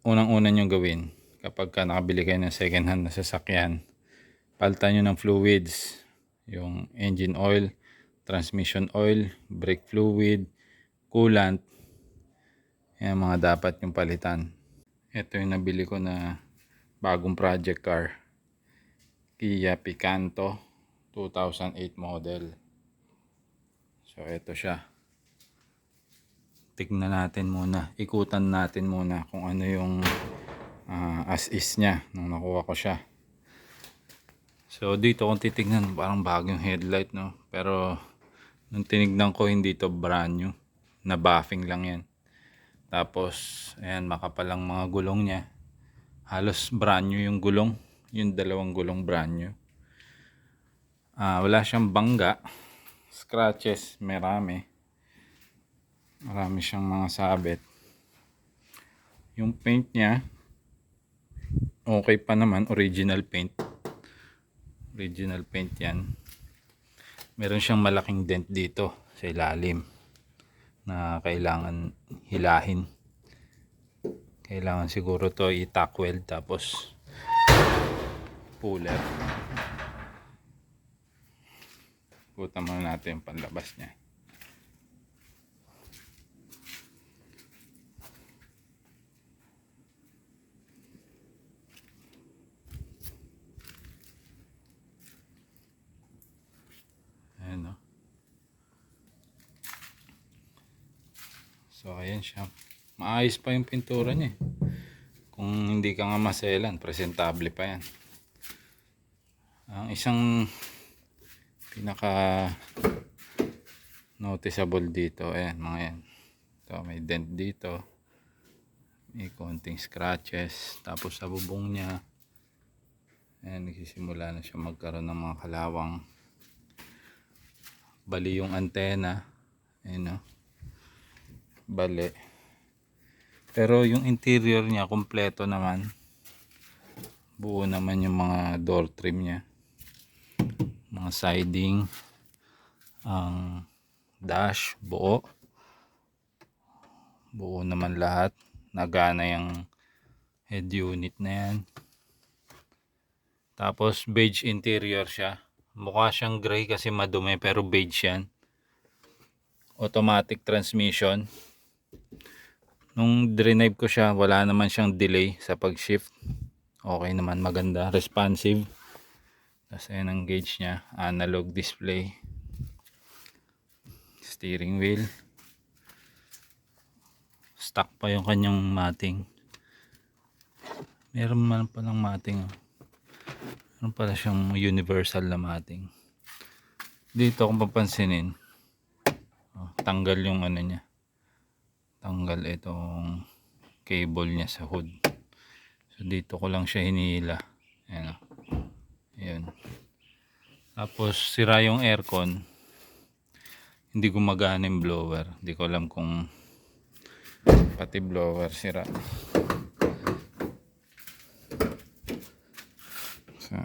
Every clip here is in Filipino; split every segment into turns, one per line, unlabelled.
unang-una nyong gawin kapag ka nakabili kayo ng second hand na sasakyan, palitan nyo ng fluids, yung engine oil, transmission oil, brake fluid, coolant. Yan mga dapat yung palitan. Ito yung nabili ko na bagong project car, Kia Picanto 2008 model. So ito siya. Tignan natin muna, ikutan natin muna kung ano yung as is nya nung nakuha ko siya. So dito kung titignan, parang bagong headlight, no? Pero nung tinignan ko, hindi to brand new, na buffing lang yan. Tapos ayan, makapalang mga gulong nya, halos brand new yung gulong, yung dalawang gulong brand new. Wala siyang bangga, scratches marami siyang mga sabit. Yung paint nya okay pa naman, original paint yan. Meron siyang malaking dent dito sa ilalim na kailangan hilahin. Kailangan siguro to i-tack weld tapos puller. Puta muna natin yung panlabas niya. Ayan, no? So ayan siya. Maayos pa yung pintura niya. Kung hindi ka nga maselan, presentable pa yan. Ang isang pinaka noticeable dito, ayan, mga yan. Ito, may dent dito. May konting scratches. Tapos sa bubong niya, ayan, nagsisimula na siya magkaroon ng mga kalawang. Bali yung antena. Ayan, no? Bali. Pero yung interior niya, kompleto naman. Buo naman yung mga door trim niya. Mga siding. Ang dash, buo. Buo naman lahat. Nagana yung head unit na yan. Tapos beige interior siya. Mukha siyang gray kasi madumi pero beige yan. Automatic transmission. Nung drive ko siya, wala naman siyang delay sa pag-shift. Okay naman, maganda, responsive. Tapos ayan ang gauge niya, analog display. Steering wheel. Stock pa yung kanyang mating. Meron man palang mating. Meron pala siyang universal na mating. Dito kung papansinin, tanggal yung ano niya. Tanggal itong cable niya sa hood. So dito ko lang siya hinihila. Ayan, ayan. Tapos sira yung aircon. Hindi gumagana yung blower. Hindi ko alam kung pati blower sira. So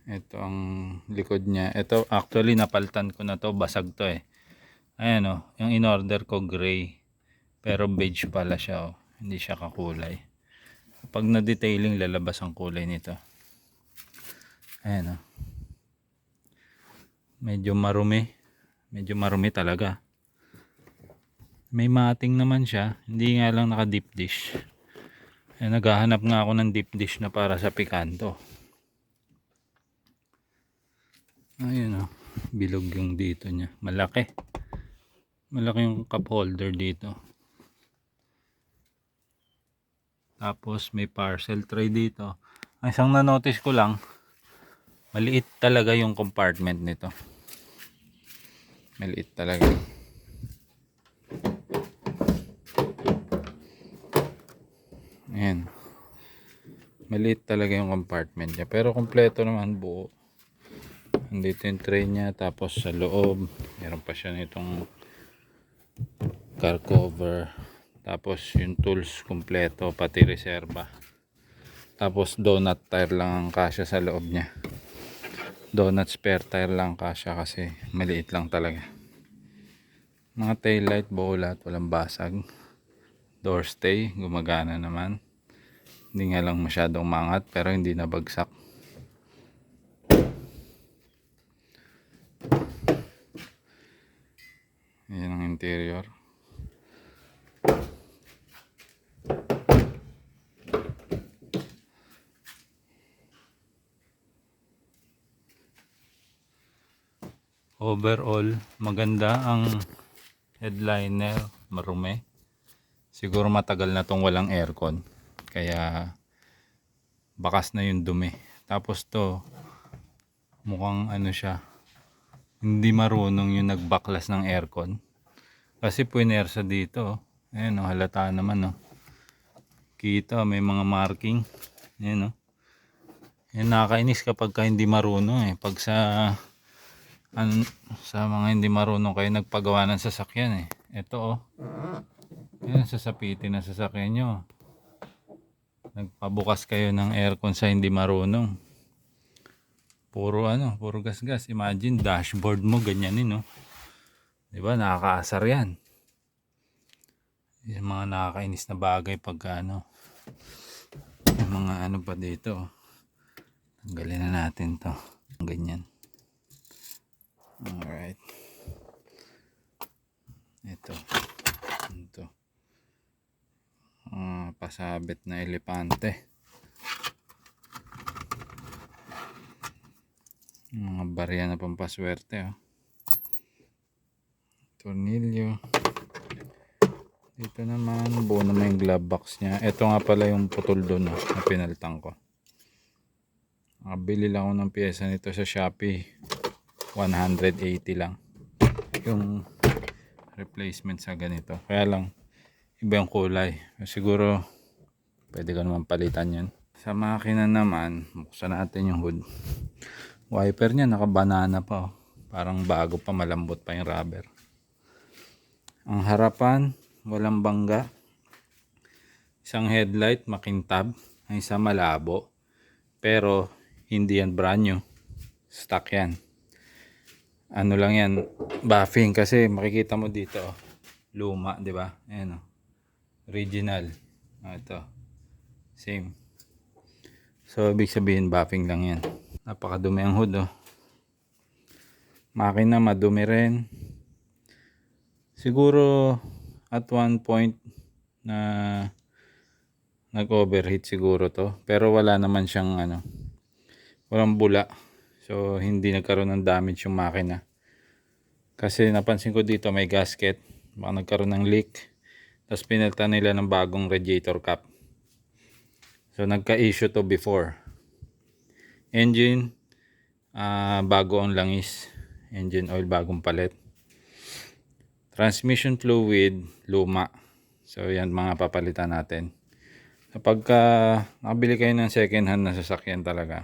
ito ang likod niya. Ito actually napalitan ko na to, basag to eh. Ayan, oh, yung in order ko gray, pero beige pala siya, oh. Hindi siya kakulay. Pag na detailing, lalabas ang kulay nito. Ayan, oh. Medyo marumi talaga. May mating naman siya, hindi nga lang naka deep dish. Ayan, naghahanap nga ako ng deep dish na para sa Picanto. Ayun, oh, bilog yung dito niya, malaki yung cup holder dito. Tapos may parcel tray dito. Ang isang na notice ko lang, maliit talaga yung compartment nito, maliit talaga. Ayan, maliit talaga yung compartment niya, pero kompleto naman, buo. Andito yung tray niya. Tapos sa loob meron pa siya nitong car cover. Tapos yung tools kompleto, pati reserva. Tapos donut tire lang ang kasya sa loob niya. Donut spare tire lang kasya kasi maliit lang talaga. Mga taillight buo lahat, walang basag. Door stay gumagana naman, hindi nga lang masyadong mangat pero hindi nabagsak. Yan ang interior. Overall maganda ang headliner, marumi. Siguro matagal na tong walang aircon kaya bakas na yung dumi. Tapos to mukhang ano siya, hindi marunong yung nagbaklas ng aircon kasi puinersa dito. Ayan o, halata naman o. Kita may mga marking. Ayan o. Yan, nakakainis kapag ka hindi marunong pag sa mga hindi marunong kayo nagpagawa ng sasakyan ito yan, sasapitin na sasakyan nyo, nagpabukas kayo ng aircon sa hindi marunong, puro gas. Imagine dashboard mo ganyanin, no? Diba, nakakaasar yan. Yung mga nakakainis na bagay pagka yung mga pa dito. Tanggalin na natin to, ganyan. Alright, ito pasabit na elepante, mga barya na pampaswerte tornilyo. Dito naman buo naman yung glove box nya. Ito nga pala yung putol doon na pinalitan ko. Nakabili lang ako ng pyesa nito sa Shopee, 180 lang yung replacement sa ganito. Kaya lang iba yung kulay, siguro pwede ka naman palitan yan. Sa makina naman, buksan natin yung hood. Wiper nya nakabanana pa parang bago pa, malambot pa yung rubber. Ang harapan walang bangga, isang headlight makintab, ang isa malabo, pero hindi yan brand new, stock yan. Ano lang yan, buffing, kasi makikita mo dito luma, di ba? Ayan original. Ito same, so ibig sabihin buffing lang yan. Napakadumi ang hood makina madumi rin. Siguro at one point na nag-overheat siguro to, pero wala naman siyang walang bula, so hindi nagkaroon ng damage yung makina. Kasi napansin ko dito may gasket, baka nagkaroon ng leak, tapos pinalitan nila ng bagong radiator cap. So nagka-issue to before. Engine bago ang langis, engine oil bagong palit. Transmission fluid luma, so yan mga papalitan natin. Kapag nakabili kayo ng second hand na sasakyan talaga,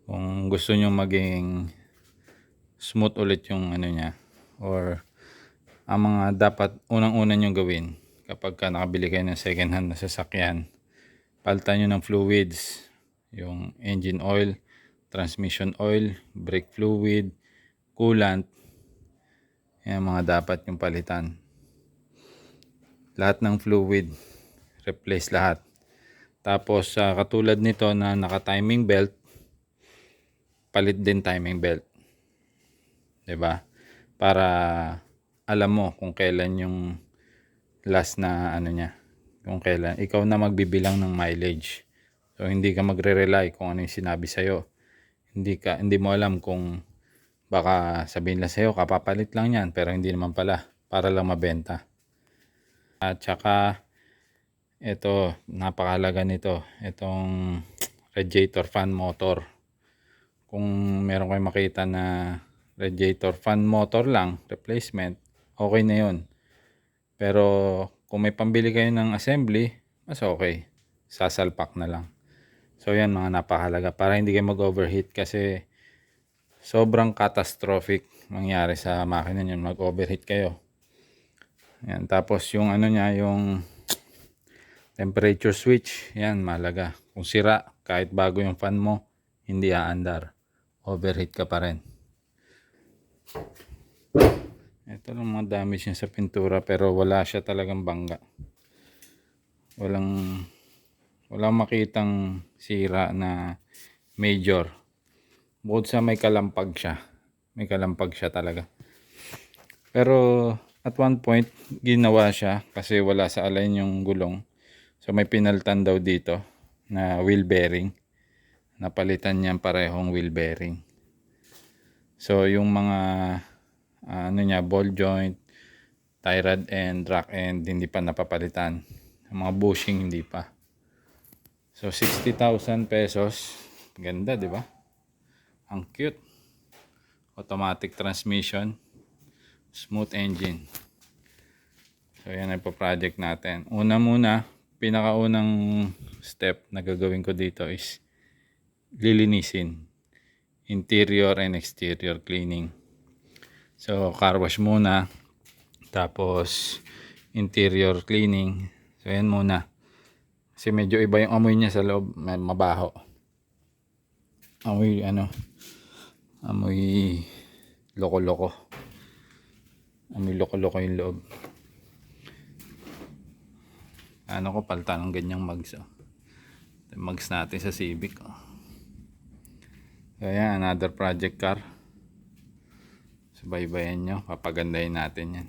kung gusto nyo maging smooth ulit yung nya, or ang mga dapat unang-una nyo gawin kapag nakabili kayo ng second hand na sasakyan, palitan nyo ng fluids, yung engine oil, transmission oil, brake fluid, coolant. Yan mga dapat yung palitan. Lahat ng fluid replace lahat. Tapos katulad nito na naka timing belt, palit din timing belt, 'di ba? Para alam mo kung kailan yung last na nya, kung kailan ikaw na magbibilang ng mileage. So hindi ka magre-rely kung ano yung sinabi sa'yo. Hindi mo alam kung baka sabihin lang sa'yo kapapalit lang yan, pero hindi naman pala, para lang mabenta. At saka ito, napakahalaga nito, itong radiator fan motor. Kung meron kayong makita na radiator fan motor lang replacement, okay na yun. Pero kung may pambili kayo ng assembly, mas okay, sasalpak na lang. So yan mga napakahalaga para hindi kayo mag-overheat, kasi sobrang catastrophic mangyari sa makina nyo mag-overheat kayo. Yan, tapos yung nya, yung temperature switch, yan mahalaga. Kung sira, kahit bago yung fan mo, hindi aandar, overheat ka pa rin. Ito lang mga damage niya sa pintura, pero wala siya talagang bangga. Walang makitang sira na major. Bukod sa may kalampag siya. May kalampag siya talaga. Pero at one point, ginawa siya kasi wala sa align yung gulong. So may pinaltan daw dito na wheel bearing. Napalitan niya parehong wheel bearing. So yung mga ano niya, ball joint, tie rod and rack end hindi pa napapalitan. Yung mga bushing hindi pa. So 60,000 pesos. Ganda, di ba? Ang cute. Automatic transmission. Smooth engine. So yan ay pa-project natin. Muna, pinakaunang step na gagawin ko dito is lilinisin. Interior and exterior cleaning. So car wash muna. Tapos interior cleaning. So yan muna. Kasi medyo iba yung amoy niya sa loob. Mabaho. Amoy loko-loko. Amoy loko-loko yung loob. Ano ko, palta ng ganyang mugs. Ito yung mugs natin sa Civic. So yan, another project car. Subaybayan nyo, papagandahin natin yan.